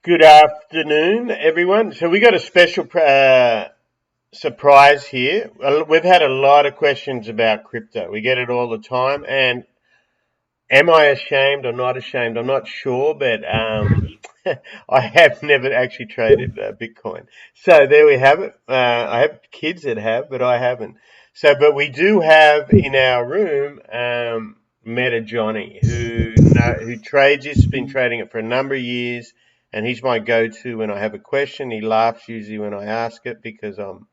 Good afternoon, everyone. So we got a special surprise here. We've had a lot of questions about crypto. We get it all the time. And am I ashamed or not ashamed? I'm not sure, but I have never actually traded Bitcoin. So there we have it. I have kids that have, but I haven't. So, but we do have in our room Meta Johnny, who trades this, been trading it for a number of years. And he's my go-to when I have a question. He laughs usually when I ask it because I'm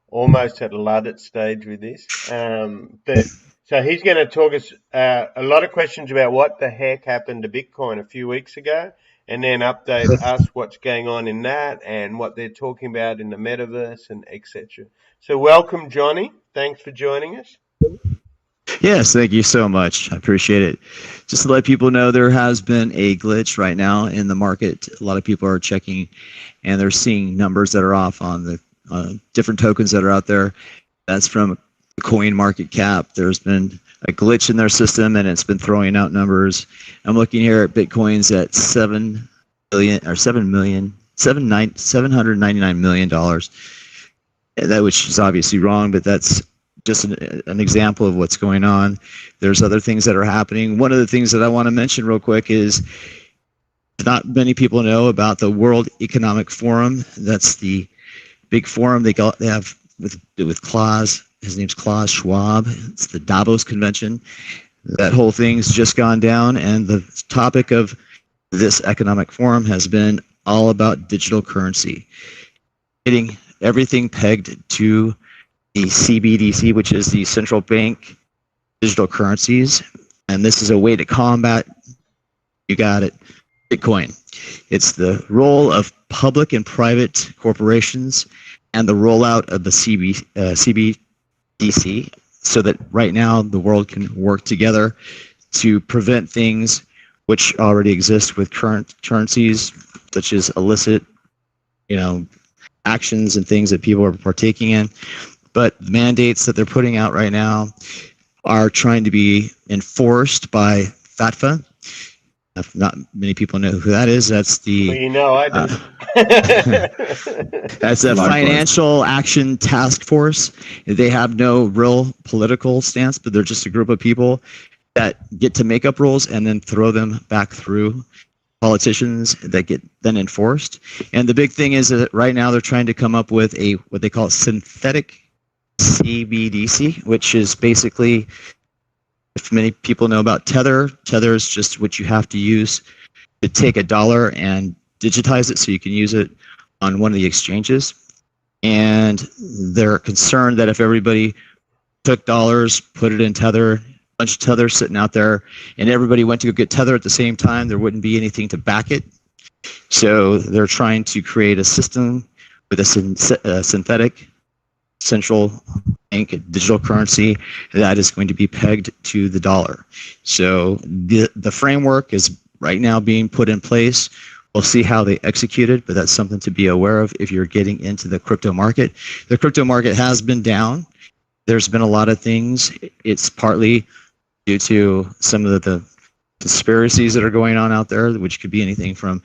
almost at a Luddit stage with this. But so he's going to talk us a lot of questions about what the heck happened to Bitcoin a few weeks ago, and then update us what's going on in that and what they're talking about in the Metaverse and etc. So welcome, Johnny. Thanks for joining us. Yes, thank you so much. I appreciate it. Just to let people know, there has been a glitch right now in the market. A lot of people are checking, and they're seeing numbers that are off on the different tokens that are out there. That's from the coin market cap. There's been a glitch in their system, and it's been throwing out numbers. I'm looking here at Bitcoins at $799 million. That, which is obviously wrong, but that's just an example of what's going on. There's other things that are happening. One of the things that I want to mention real quick is not many people know about the World Economic Forum. That's the big forum they have with Klaus. His name's Klaus Schwab. It's the Davos convention. That whole thing's just gone down, and the topic of this economic forum has been all about digital currency, getting everything pegged to the CBDC, which is the central bank digital currencies. And this is a way to combat, you got it, Bitcoin. It's the role of public and private corporations and the rollout of the CBDC, so that right now the world can work together to prevent things which already exist with current currencies, such as illicit, actions and things that people are partaking in. But the mandates that they're putting out right now are trying to be enforced by FATFA. Not many people know who that is. That's the I do. That's a financial action task force. They have no real political stance, but they're just a group of people that get to make up rules and then throw them back through politicians that get then enforced. And the big thing is that right now they're trying to come up with what they call synthetic CBDC, which is basically, if many people know about Tether is just what you have to use to take a dollar and digitize it so you can use it on one of the exchanges. And they're concerned that if everybody took dollars, put it in Tether, a bunch of Tether sitting out there, and everybody went to go get Tether at the same time, there wouldn't be anything to back it. So they're trying to create a system with a synthetic central bank digital currency that is going to be pegged to the dollar. So the framework is right now being put in place. We'll see how they execute it, but that's something to be aware of if you're getting into the crypto market. The crypto market has been down. There's been a lot of things. It's partly due to some of the conspiracies that are going on out there, which could be anything from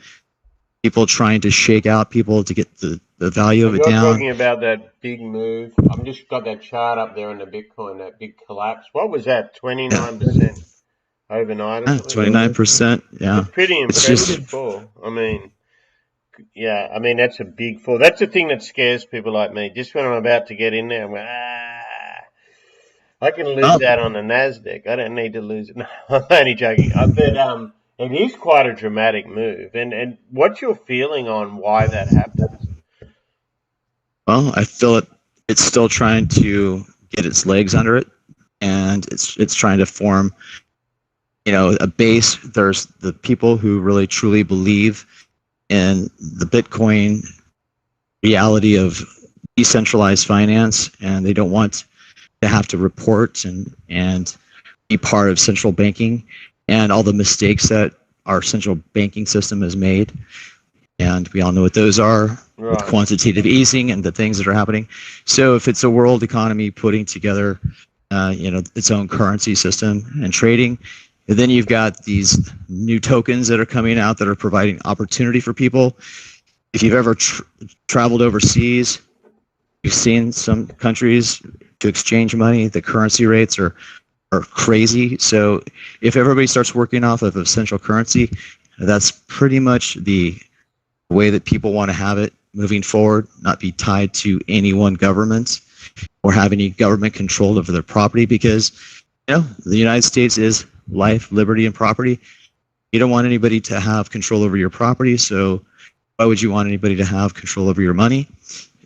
people trying to shake out people to get the value of it down. You're talking about that big move. I've just got that chart up there on the Bitcoin, that big collapse. What was that, 29% overnight? 29%, yeah. It's pretty impressive fall. That's a big fall. That's the thing that scares people like me. Just when I'm about to get in there, I'm going, I can lose that on the NASDAQ. I don't need to lose it. No, I'm only joking. But it is quite a dramatic move. And what's your feeling on why that happens? Well, I feel it's still trying to get its legs under it, and it's trying to form, a base. There's the people who really truly believe in the Bitcoin reality of decentralized finance, and they don't want to have to report and be part of central banking and all the mistakes that our central banking system has made. And we all know what those are, right, with quantitative easing and the things that are happening. So if it's a world economy putting together, its own currency system and trading, And then you've got these new tokens that are coming out that are providing opportunity for people. If you've ever traveled overseas, you've seen some countries to exchange money, the currency rates are crazy. So if everybody starts working off of a central currency, that's pretty much the way that people want to have it moving forward, not be tied to any one government or have any government control over their property, because the United States is life, liberty, and property. You don't want anybody to have control over your property, so why would you want anybody to have control over your money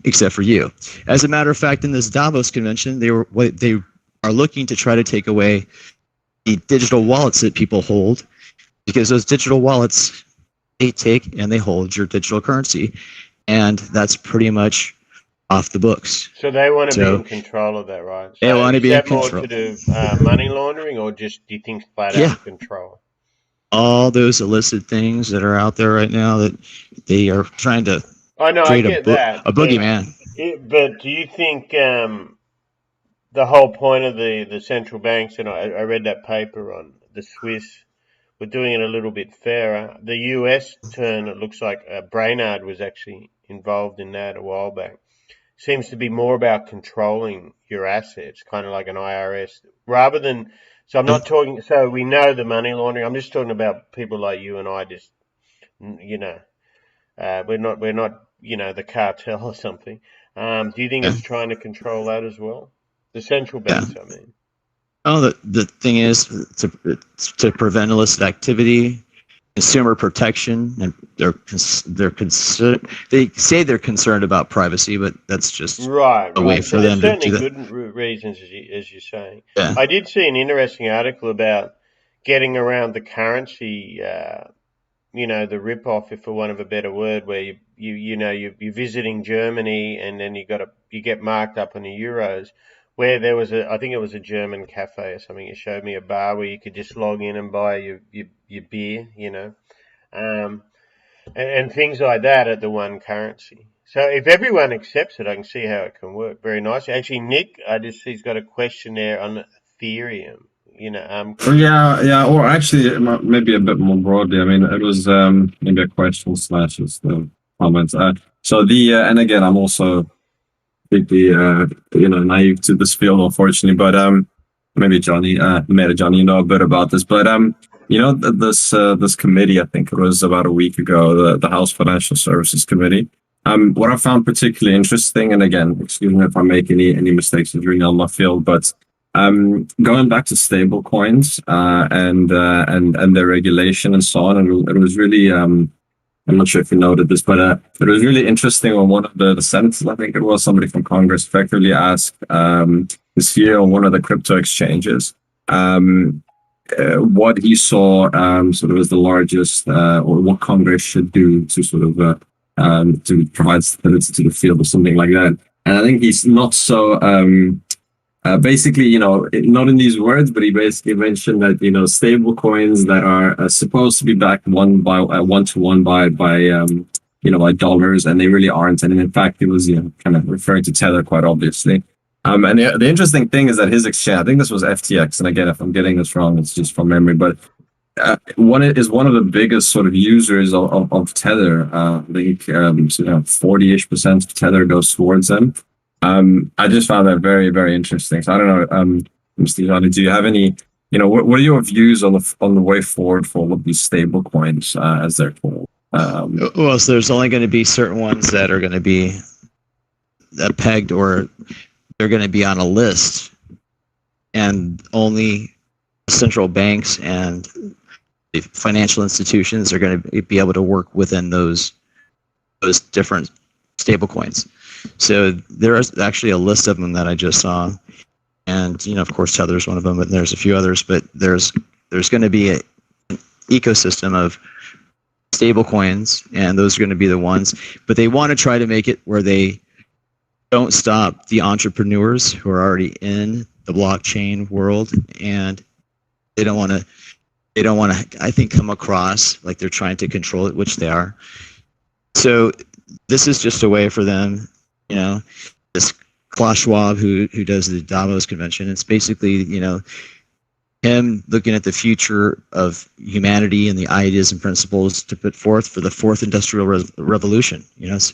except for you? As a matter of fact, in this Davos convention, they are looking to try to take away the digital wallets that people hold, because those digital wallets, they take and they hold your digital currency, and that's pretty much off the books. So they want to be in control of that, right? So they want to be in control. Is that more to do money laundering, or just do you think flat out control? All those illicit things that are out there right now that they are trying to create a boogeyman. But do you think the whole point of the central banks, and I read that paper on the Swiss, were doing it a little bit fairer. The US turn, it looks like Brainard was actually involved in that a while back. Seems to be more about controlling your assets, kind of like an IRS, rather than. So I'm not talking. So we know the money laundering. I'm just talking about people like you and I. Just we're not the cartel or something. Do you think it's trying to control that as well? The central banks, I mean. Oh, the thing is to prevent illicit activity, consumer protection, and they say they're concerned about privacy, but that's just a way for them to do that. Certainly good reasons, as you're saying. Yeah. I did see an interesting article about getting around the currency, the rip-off, if for want of a better word, where you're visiting Germany and then you get marked up on the euros. Where there was I think it was a German cafe or something. It showed me a bar where you could just log in and buy your beer, and things like that at the one currency. So if everyone accepts it, I can see how it can work very nicely. Actually, Nick, he's got a question there on Ethereum. Or actually, maybe a bit more broadly. I mean, it was maybe a question / just the comments. And again, I'm also completely naive to this field, unfortunately, but maybe Johnny know a bit about this, but this committee, I think it was about a week ago, the House Financial Services Committee. What I found particularly interesting, and again, excuse me if I make any mistakes, it's really on my field, but going back to stable coins and their regulation and so on, and it was really I'm not sure if you noted this, but it was really interesting when one of the senators, I think it was somebody from Congress, effectively asked the CEO of one of the crypto exchanges what he saw sort of as the largest or what Congress should do to sort of to provide stability to the field or something like that. And I think he's not so basically, not in these words, but he basically mentioned that, stable coins that are supposed to be backed one to one by dollars, and they really aren't. And in fact, he was, kind of referring to Tether quite obviously. And the interesting thing is that his exchange, I think this was FTX, and again, if I'm getting this wrong, it's just from memory, but one of the biggest sort of users of Tether. I think 40-ish% of Tether goes towards them. I just found that very, very interesting. So I don't know, Mr. Johnny, do you have any, what are your views on the way forward for all of these stable coins as they're called? Well, so there's only going to be certain ones that are going to be pegged, or they're going to be on a list, and only central banks and the financial institutions are going to be able to work within those different stable coins. So there is actually a list of them that I just saw, and of course Tether is one of them, but there's a few others. But there's going to be an ecosystem of stable coins, and those are going to be the ones. But they want to try to make it where they don't stop the entrepreneurs who are already in the blockchain world, and they don't want to. I think, come across like they're trying to control it, which they are. So this is just a way for them. This Klaus Schwab who does the Davos convention, it's basically, him looking at the future of humanity and the ideas and principles to put forth for the fourth industrial revolution. It's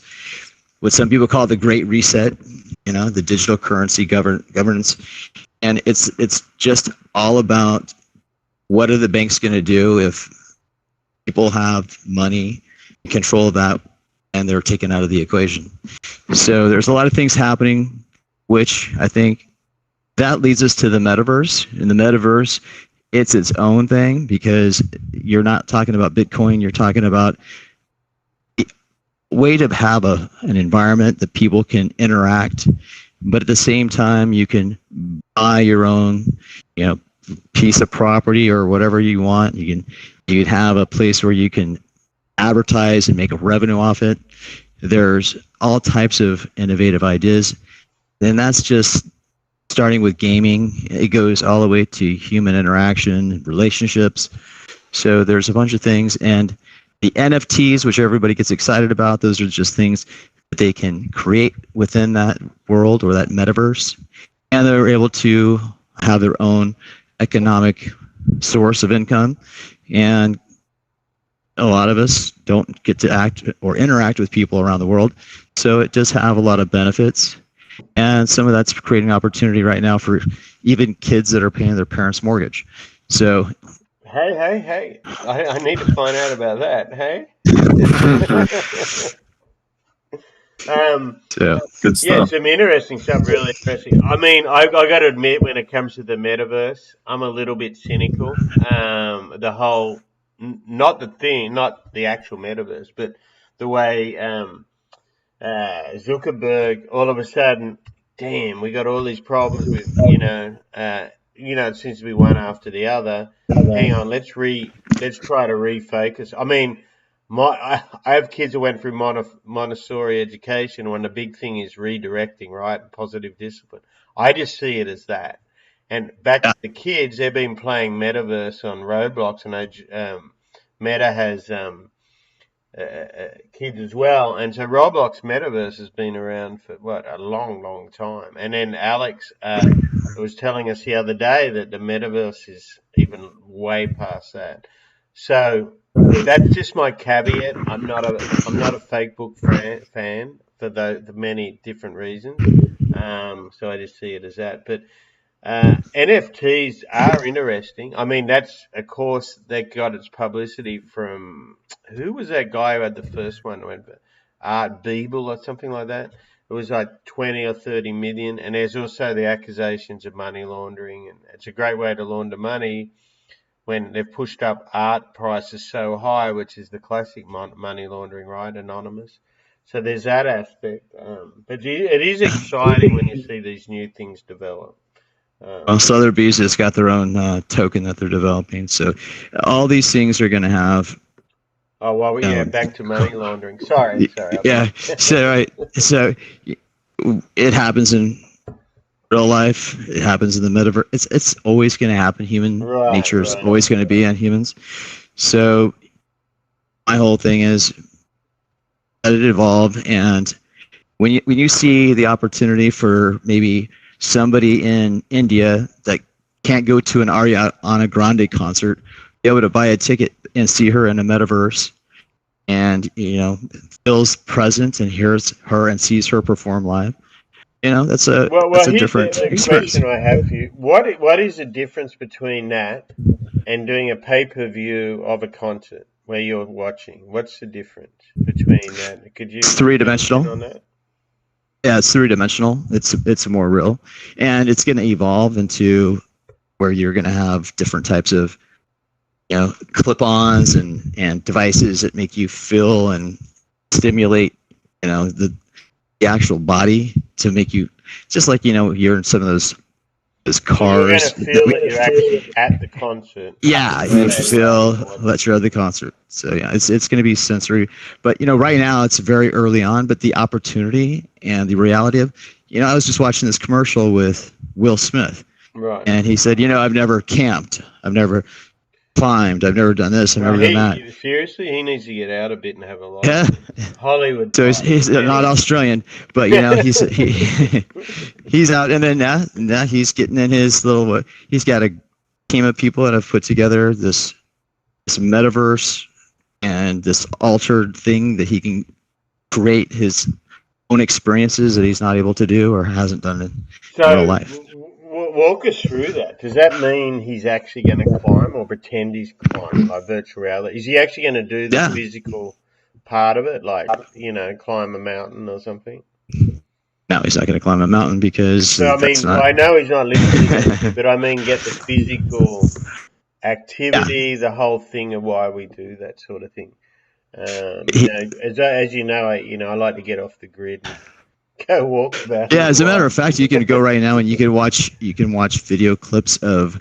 what some people call the Great Reset. The digital currency governance, and it's just all about what are the banks going to do if people have money, control of that, and they're taken out of the equation. So there's a lot of things happening, which I think that leads us to the metaverse. In the metaverse, it's its own thing, because you're not talking about Bitcoin. You're talking about a way to have an environment that people can interact, but at the same time, you can buy your own, piece of property or whatever you want. You can have a place where you can advertise and make a revenue off it. There's all types of innovative ideas, and that's just starting with gaming. It goes all the way to human interaction, relationships. So there's a bunch of things, and the NFTs, which everybody gets excited about, those are just things that they can create within that world or that metaverse, and they're able to have their own economic source of income. And a lot of us don't get to act or interact with people around the world, so it does have a lot of benefits. And some of that's creating opportunity right now for even kids that are paying their parents' mortgage. So, hey! I need to find out about that. Hey. Yeah, good stuff. Yeah, some interesting stuff. Really interesting. I mean, I got to admit, when it comes to the metaverse, I'm a little bit cynical. The whole, not the actual metaverse, but the way Zuckerberg, all of a sudden, damn, we got all these problems with, it seems to be one after the other. Hang on, let's try to refocus. I mean, I have kids who went through Montessori education, when the big thing is redirecting, right? Positive discipline. I just see it as that. And back to the kids, they've been playing Metaverse on Roblox, and Meta has kids as well, and so Roblox Metaverse has been around for a long time. And then Alex was telling us the other day that the Metaverse is even way past that. So that's just my caveat. I'm not a fake book fan for the many different reasons. So I just see it as that. But NFTs are interesting. I mean, that's, of course, that got its publicity from, who was that guy who had the first one? Art Beeble or something like that. It was like 20 or 30 million. And there's also the accusations of money laundering. And it's a great way to launder money when they've pushed up art prices so high, which is the classic money laundering, right? Anonymous. So there's that aspect. But it is exciting when you see these new things develop. Sotheby's has got their own token that they're developing. So all these things are going to have. Oh, well, yeah, back to money laundering. Sorry. Yeah. So it happens in real life. It happens in the metaverse. It's always going to happen. Human nature is always going to be on humans. So my whole thing is let it evolve. And when you see the opportunity for maybe somebody in India that can't go to an Ariana Grande concert, be able to buy a ticket and see her in a metaverse, and feels present and hears her and sees her perform live. That's a different experience. Question I have for you: what is the difference between that and doing a pay-per-view of a concert where you're watching? What's the difference between that? Could you? It's three-dimensional. On that? Yeah, it's three-dimensional. It's more real, and it's going to evolve into where you're going to have different types of clip-ons and devices that make you feel and stimulate the actual body to make you just like you're in some of those cars. So you're going to feel that you're actually at the concert. Yeah, you feel that you're at the concert. So yeah, it's going to be sensory. But right now it's very early on. But the opportunity and the reality of I was just watching this commercial with Will Smith, right? And he said, I've never camped, I've never climbed, I've never done this, I've never done that. Seriously, he needs to get out a bit and have a life. Yeah. Hollywood. So he's not Australian, but he's out, and then now he's getting in his little. He's got a team of people that have put together this metaverse and this altered thing that he can create his own experiences that he's not able to do or hasn't done in real life. Walk us through that. Does that mean he's actually going to climb or pretend he's climbing, like virtual reality? Is he actually going to do the physical part of it, like, climb a mountain or something? No, he's not going to climb a mountain because. So, I know he's not lifting, but I mean, get the physical activity, the whole thing of why we do that sort of thing. As you know, I like to get off the grid and go walk about. Yeah, as a matter of fact, you can go right now and you can watch video clips of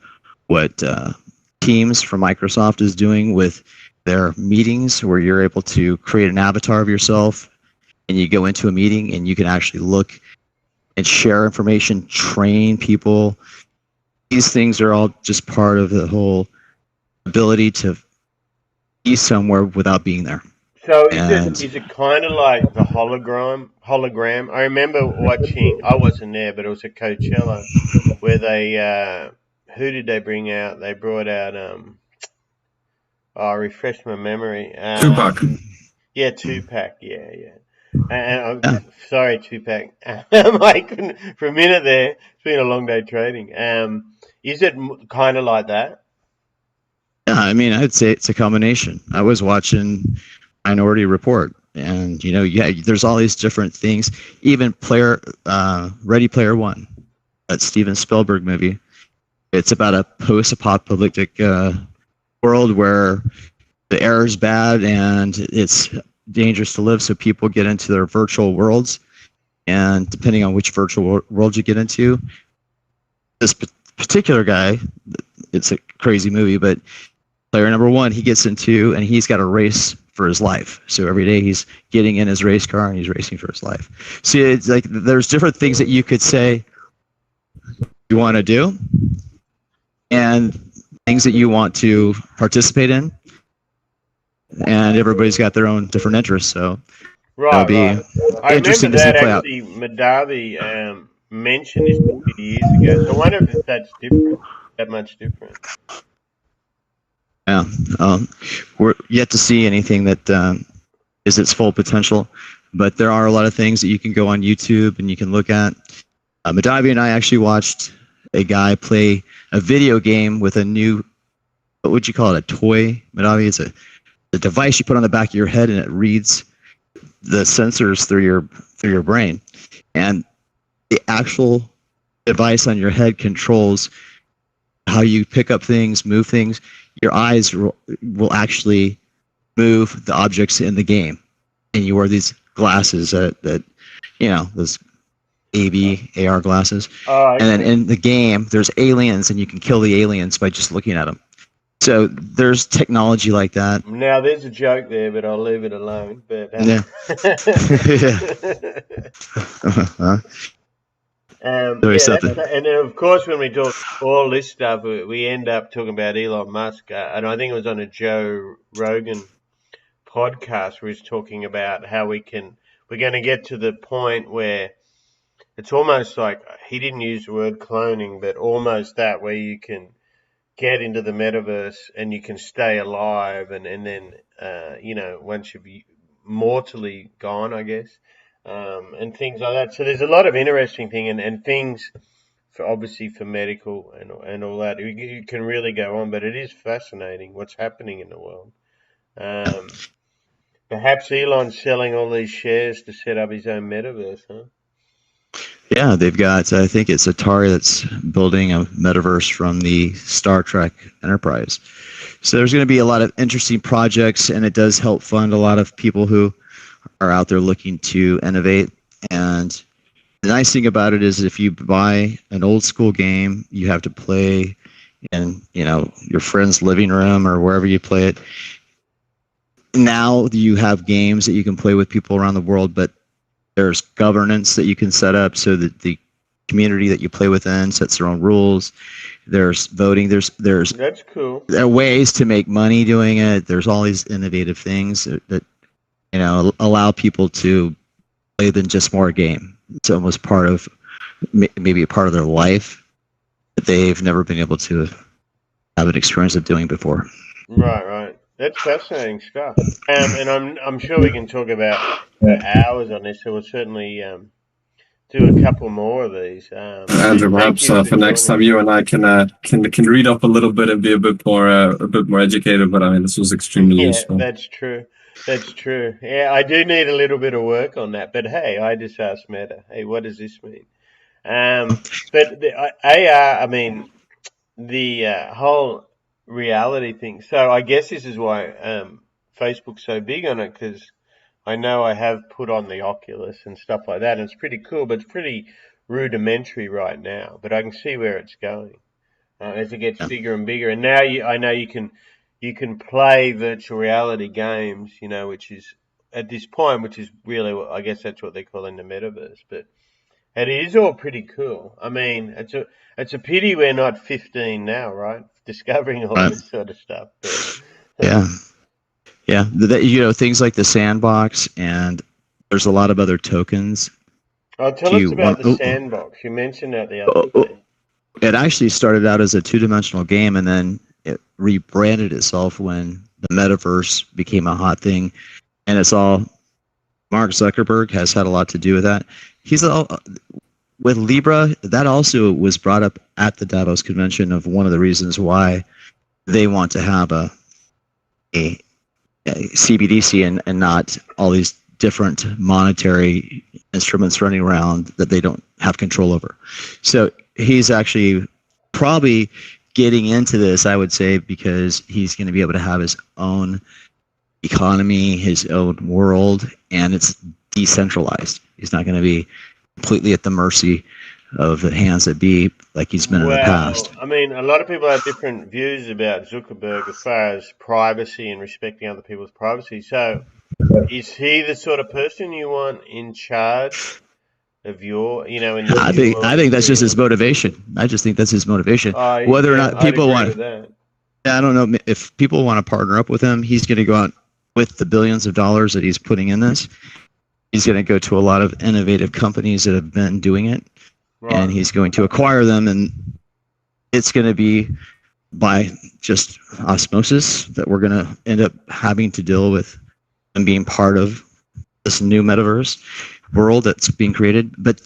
what Teams from Microsoft is doing with their meetings, where you're able to create an avatar of yourself, and you go into a meeting and you can actually look and share information, train people. These things are all just part of the whole ability to be somewhere without being there. So is it kind of like the hologram? I remember watching, I wasn't there, but it was at Coachella, where they, who did they bring out? They brought out, refresh my memory. Tupac. Yeah, Tupac, yeah. And I'm sorry, Tupac. Like, for a minute there, it's been a long day trading. Is it kind of like that? Yeah, I'd say it's a combination. I was watching Minority Report, and there's all these different things. Even Ready Player One, that Steven Spielberg movie. It's about a post-apocalyptic world where the air is bad and it's dangerous to live, so people get into their virtual worlds, and depending on which virtual world you get into, this particular guy, it's a crazy movie, but player number one, he gets into, and he's got a race for his life. So every day he's getting in his race car and he's racing for his life. See, it's like there's different things that you could say you want to do, and things that you want to participate in, and everybody's got their own different interests. So it'll be interesting to see play out. Madavi mentioned this a few years ago. So I wonder if that's different, that much different. Yeah, we're yet to see anything that is its full potential, but there are a lot of things that you can go on YouTube and you can look at. Madavi and I actually watched a guy play a video game with a new, what would you call it, a toy? Madavi is a device you put on the back of your head, and it reads the sensors through your brain, and the actual device on your head controls how you pick up things, move things. Your eyes will actually move the objects in the game, and you wear these glasses that those AR glasses. And then in the game, there's aliens, and you can kill the aliens by just looking at them. So there's technology like that. Now there's a joke there, but I'll leave it alone. But yeah. And then of course, when we talk all this stuff, we end up talking about Elon Musk, and I think it was on a Joe Rogan podcast where he's talking about how we're going to get to the point where it's almost like, he didn't use the word cloning, but almost that, where you can get into the metaverse and you can stay alive, and then once you're mortally gone, I guess. And things like that. So there's a lot of interesting thing and things obviously for medical and all that. You can really go on, but it is fascinating what's happening in the world. Perhaps Elon's selling all these shares to set up his own metaverse, huh? Yeah, they've got, I think it's Atari that's building a metaverse from the Star Trek Enterprise. So there's going to be a lot of interesting projects, and it does help fund a lot of people who are out there looking to innovate. And the nice thing about it is, if you buy an old school game, you have to play in your friend's living room or wherever you play it. Now you have games that you can play with people around the world, but there's governance that you can set up so that the community that you play within sets their own rules. There's voting. There's that's cool. There are ways to make money doing it. There's all these innovative things that allow people to play than just more a game. It's almost part of, maybe a part of their life that they've never been able to have an experience of doing before. Right. That's fascinating stuff. And I'm sure we can talk about for hours on this. So we'll certainly do a couple more of these. Andrew, Thank perhaps you for for next time joining. you and I can read up a little bit and be a bit more educated. But I mean, this was extremely Yeah, useful. that's true. That's true. Yeah, I do need a little bit of work on that. But hey, I just asked Meta, hey, what does this mean? But the AR, I mean, the whole reality thing. So I guess this is why Facebook's so big on it, because I know I have put on the Oculus and stuff like that, and it's pretty cool, but it's pretty rudimentary right now. But I can see where it's going as it gets Yeah. bigger and bigger. And now I know you can play virtual reality games, you know, which is at this point, which is really, I guess that's what they call in the metaverse. But it is all pretty cool. I mean, it's a pity we're not 15 now, right? Discovering all Right. this sort of stuff. But, Yeah. Yeah. You know, things like the sandbox, and there's a lot of other tokens. tell Do us you about want? the sandbox. You mentioned that the other Oh, day. it actually started out as a two-dimensional game, and then it rebranded itself when the metaverse became a hot thing, and it's all Mark Zuckerberg has had a lot to do with that. He's all with Libra. That also was brought up at the Davos convention of one of the reasons why they want to have a CBDC and not all these different monetary instruments running around that they don't have control over. So he's actually probably getting into this, I would say, because he's going to be able to have his own economy, his own world, and it's decentralized. He's not going to be completely at the mercy of the hands that be like he's been in the past. Well, I mean, a lot of people have different views about Zuckerberg as far as privacy and respecting other people's privacy. So, is he the sort of person you want in charge of your, you know, in I your think that's just his experience? motivation. I just think that's his motivation. Whether or Yeah, not I'd people agree with want, that. I don't know if people want to partner up with him. He's going to go out with the billions of dollars that he's putting in this. He's going to go to a lot of innovative companies that have been doing it, Right. and he's going to acquire them, and it's going to be by just osmosis that we're going to end up having to deal with and being part of this new metaverse world that's being created. But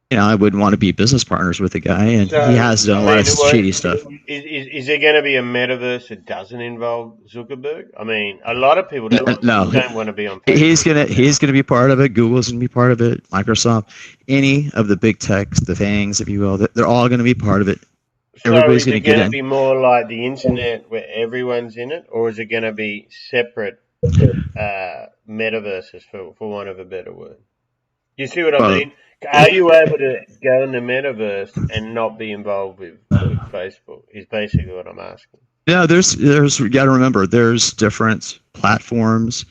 I wouldn't want to be business partners with the guy, and So, he has done I a lot of mean, shady stuff. is there going to be a metaverse that doesn't involve Zuckerberg? I mean, a lot of people don't No, want to be on he's Facebook. gonna be part of it. Google's gonna be part of it. Microsoft, any of the big techs, the FANGs, if you will, they're all gonna be part of it. So Everybody's is gonna it get going to in. be more like the internet where everyone's in it, or is it going to be separate metaverses, for want of a better word? You see what I Well, mean? Are you able to go in the metaverse and not be involved with Facebook? Is basically what I'm asking. yeah, there's you got to remember there's different platforms.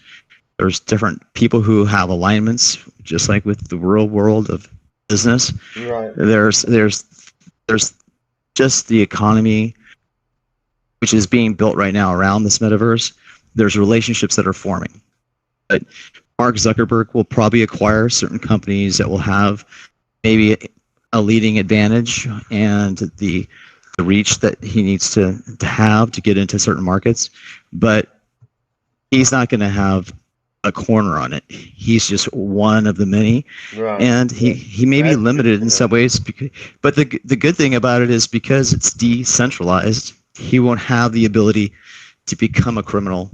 There's different people who have alignments, just like with the real world of business. Right. There's just the economy, which is being built right now around this metaverse. There's relationships that are forming. But Mark Zuckerberg will probably acquire certain companies that will have maybe a leading advantage and the reach that he needs to have to get into certain markets. But he's not going to have a corner on it. He's just one of the many, Right. and he may be That's limited in good. some ways. But the good thing about it is because it's decentralized, he won't have the ability to become a criminal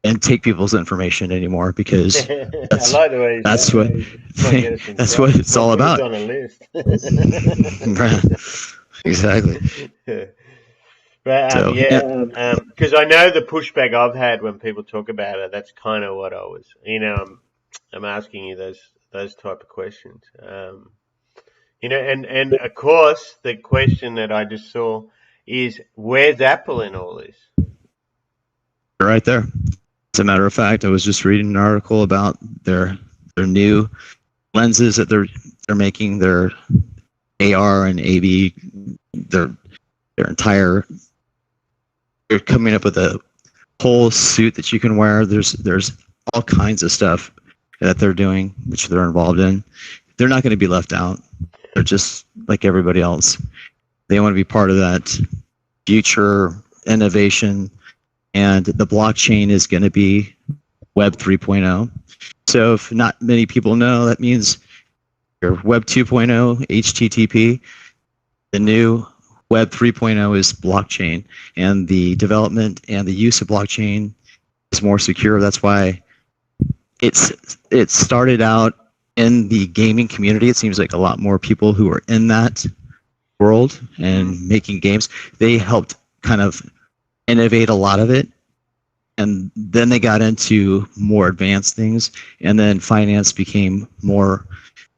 and take people's information anymore, because I that's like the way you that's say what it. Might get us in that's trouble. what it's all Might about. put us on a list. Exactly. But So yeah, because I know the pushback I've had when people talk about it. That's kind of what I was, I'm asking you those type of questions. And of course the question that I just saw is, where's Apple in all this? right there. As a matter of fact, I was just reading an article about their new lenses that they're making, their AR and AV, their entire. They're coming up with a whole suit that you can wear. There's all kinds of stuff that they're doing, which they're involved in. They're not going to be left out. They're just like everybody else. They want to be part of that future innovation, and the blockchain is going to be Web 3.0. So if not many people know, that means your Web 2.0, HTTP, the new Web 3.0 is blockchain, and the development and the use of blockchain is more secure. That's why it started out in the gaming community. It seems like a lot more people who are in that world and making games, they helped kind of innovate a lot of it. And then they got into more advanced things, and then finance became more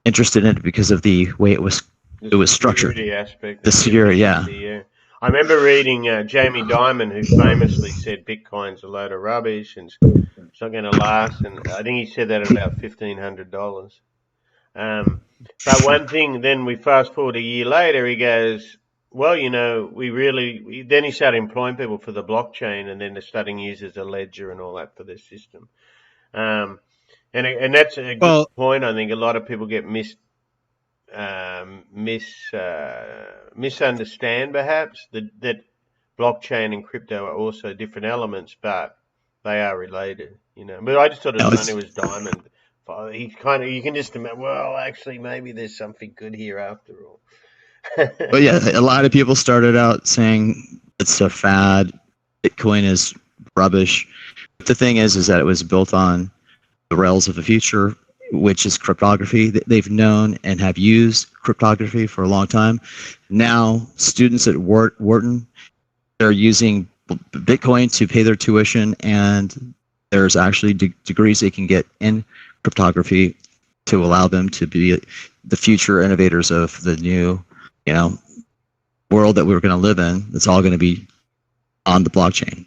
interested in it because of the way it was structured. Aspect, the security, yeah. I remember reading Jamie Dimon, who famously said Bitcoin's a load of rubbish and it's not going to last, and I think he said that at about $1,500. But one thing, then we fast forward a year later, he goes, well, then he started employing people for the blockchain, and then they're starting to use it as a ledger and all that for their system. And that's a good point. I think a lot of people get misunderstand perhaps that blockchain and crypto are also different elements, but they are related, But I just thought it was funny it was Diamond. He's you can just imagine, well, actually, maybe there's something good here after all. But yeah, a lot of people started out saying it's a fad, Bitcoin is rubbish. But the thing is that it was built on the rails of the future, which is cryptography. They've known and have used cryptography for a long time. Now, students at Wharton, they're using Bitcoin to pay their tuition, and there's actually degrees they can get in cryptography to allow them to be the future innovators of the new, world that we're going to live in. It's all going to be on the blockchain.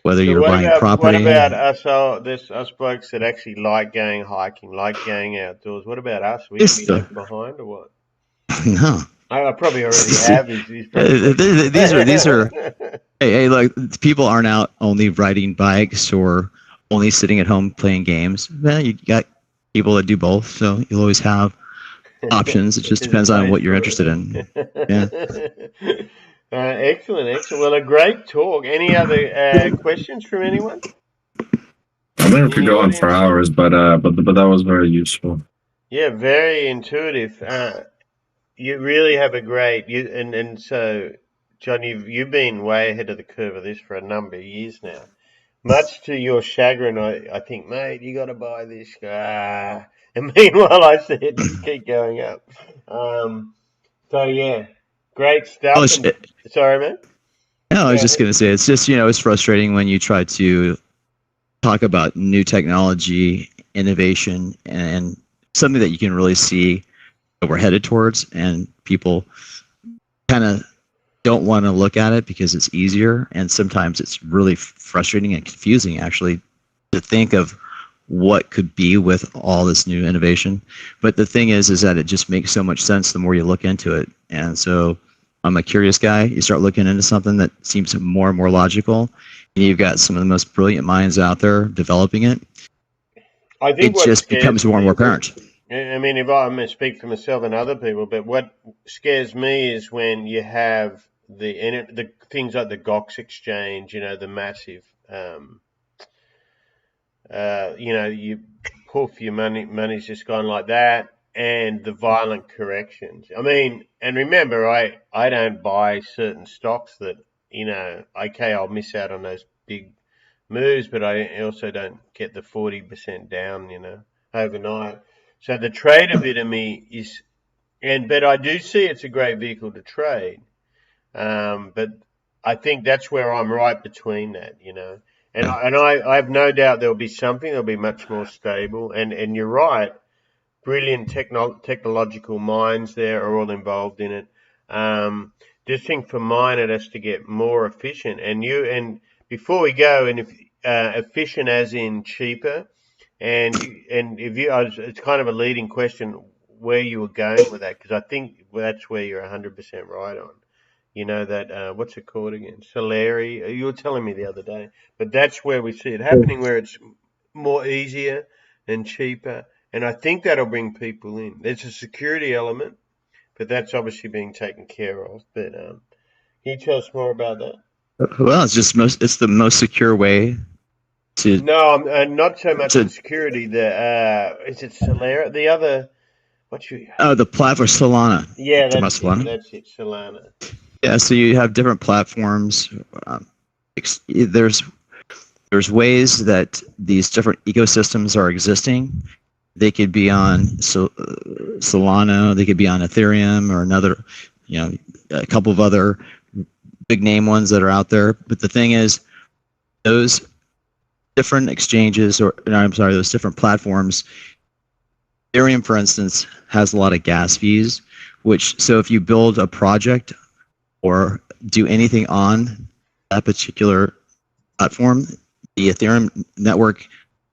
Whether you're buying property. What about us blokes that actually like going hiking, like going outdoors? What about us? We going to be left behind or what? No. I probably already have. These are. Hey, look, people aren't out only riding bikes or only sitting at home playing games. Well, you got people that do both, so you'll always have options. It just depends on what you're interested in. Yeah. Excellent. Well, a great talk. Any other questions from anyone? I think we could go on for hours, but that was very useful. Yeah, very intuitive. You really have a great and so, John, you've been way ahead of the curve of this for a number of years now. Much to your chagrin, I think, mate, you got to buy this. And meanwhile, I said, just keep going up. So yeah, great stuff. Sorry, man. No, I was just going to say, it's just, it's frustrating when you try to talk about new technology, innovation, and something that you can really see that we're headed towards, and people kind of don't want to look at it because it's easier, and sometimes it's really frustrating and confusing, actually, to think of what could be with all this new innovation. But the thing is that it just makes so much sense the more you look into it. And so I'm a curious guy. You start looking into something that seems more and more logical, and you've got some of the most brilliant minds out there developing it. I think it just becomes more and more apparent. I mean, if I'm going to speak for myself and other people, but what scares me is when you have the things like the GOX exchange, the massive, you poof, your money's just gone like that, and the violent corrections. I mean, and remember, I don't buy certain stocks that, okay, I'll miss out on those big moves, but I also don't get the 40% down, overnight. So the trader bit of me is, but I do see it's a great vehicle to trade. But I think that's where I'm right between that, And I have no doubt there'll be something that'll be much more stable. And you're right, brilliant technological minds there are all involved in it. Just think for mine, it has to get more efficient. And before we go, and if efficient as in cheaper, it's kind of a leading question where you were going with that, because I think that's where you're 100% right on. That, what's it called again? Solari. You were telling me the other day. But that's where we see it happening, where it's more easier and cheaper. And I think that'll bring people in. There's a security element, but that's obviously being taken care of. But, Can you tell us more about that? Well, it's the most secure way to. No, I'm not so much the security. The is it Solera? The other, what's your? Oh, the platform Solana. Yeah, Talking about that's it. Solana. That's it, Solana. Yeah, so you have different platforms. There's ways that these different ecosystems are existing. They could be on Solana. They could be on Ethereum or another, a couple of other big name ones that are out there. But the thing is, those different exchanges, those different platforms. Ethereum, for instance, has a lot of gas fees. So if you build a project or do anything on that particular platform, the Ethereum network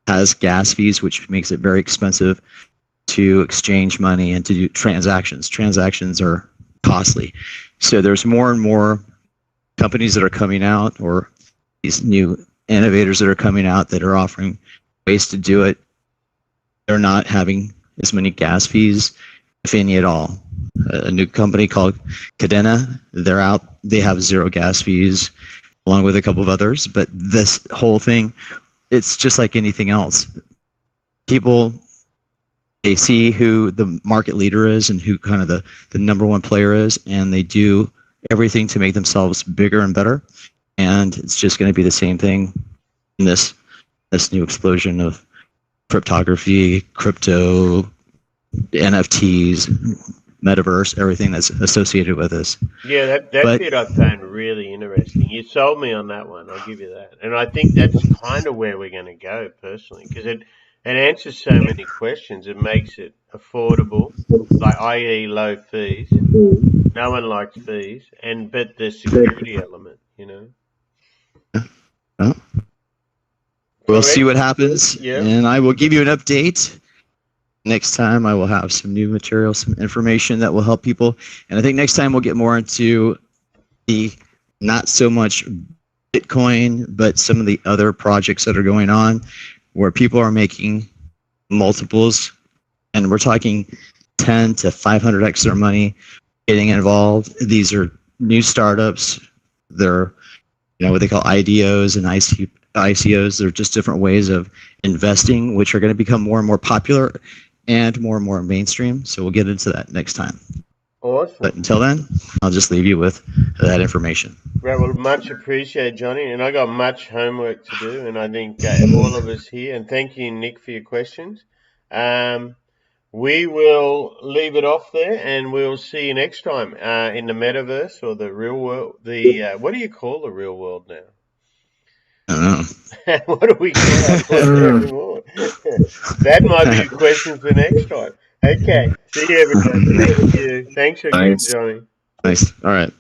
has gas fees, which makes it very expensive to exchange money and to do transactions. Transactions are costly. So there's more and more companies that are coming out, or these new innovators that are coming out that are offering ways to do it. They're not having as many gas fees, if any at all. A new company called Cadena, they're out. They have zero gas fees, along with a couple of others. But this whole thing, it's just like anything else. People, they see who the market leader is and who kind of the number one player is, and they do everything to make themselves bigger and better. And it's just going to be the same thing in this new explosion of cryptography, crypto, NFTs, Metaverse, everything that's associated with this. Yeah, that bit I found really interesting. You sold me on that one. I'll give you that. And I think that's kind of where we're going to go personally, because it answers so many questions. It makes it affordable, like i.e. low fees. No one likes fees, but the security element, Well, we'll see what happens, and I will give you an update. Next time I will have some new material, some information that will help people. And I think next time we'll get more into the not so much Bitcoin, but some of the other projects that are going on where people are making multiples, and we're talking 10 to 500x their money getting involved. These are new startups. They're, what they call IDOs and ICOs. They're just different ways of investing, which are going to become more and more popular and more mainstream. So we'll get into that next time. Awesome. But until then, I'll just leave you with that information. Right, well, much appreciated, Johnny. And I got much homework to do, and I think all of us here. And thank you, Nick, for your questions. We will leave it off there, and we'll see you next time in the metaverse or the real world. What do you call the real world now? I don't know. What do we call it? That might be a question for next time. Okay. See you, everybody. Thank you. Thanks again, Johnny. Nice. All right.